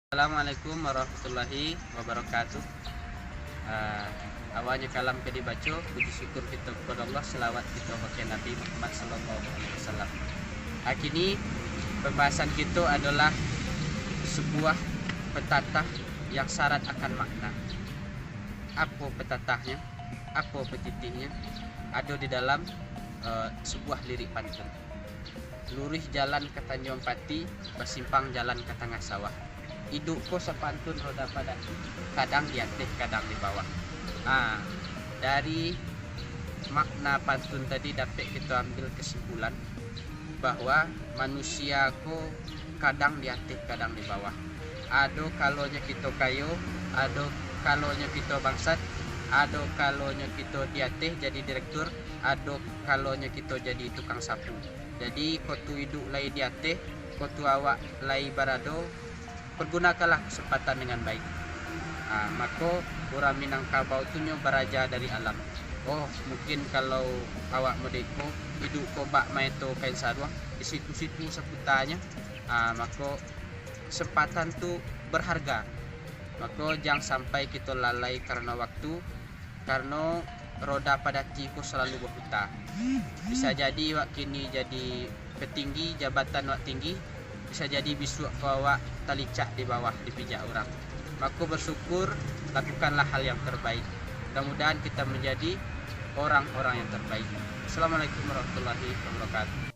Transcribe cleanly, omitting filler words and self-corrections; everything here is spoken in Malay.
Assalamualaikum warahmatullahi wabarakatuh. Awalnya kalam ke dibaca, puji syukur kita kepada Allah, selawat kita bagi Nabi Muhammad SAW. Kini pembahasan kita adalah sebuah petatah yang syarat akan makna. Apa petatahnya? Apa petitihnya? Ada di dalam sebuah lirik pantun. Lurih jalan ke Tanjung Pati, bersimpang jalan ke tengah sawah. Hidupku sepantun roda pada, kadang di atas, kadang di bawah. Dari makna pantun tadi dapat kita ambil kesimpulan bahwa manusia ku kadang di atas, kadang di bawah. Ada kalanya kita kayo, ada kalanya kita bangsat, ada kalanya kita di atas jadi direktur, ada kalanya kita jadi tukang sapu. Jadi kotu hidup lai di atas, kotu awak lai barado, pergunakanlah kesempatan dengan baik. Maka orang Minangkabau itu beraja dari alam. Mungkin kalau awak merdeka hidup ko bak main to kain sarung di situ-situ seputanya, maka kesempatan tu berharga. Maka jangan sampai kita lalai karena waktu, karena roda pada tiku selalu berputar. Bisa jadi wak kini jadi petinggi, jabatan wak tinggi, bisa jadi besok awak talicah di bawah dipijak orang. Maka bersyukur, lakukanlah hal yang terbaik. Mudah-mudahan kita menjadi orang-orang yang terbaik. Assalamualaikum warahmatullahi wabarakatuh.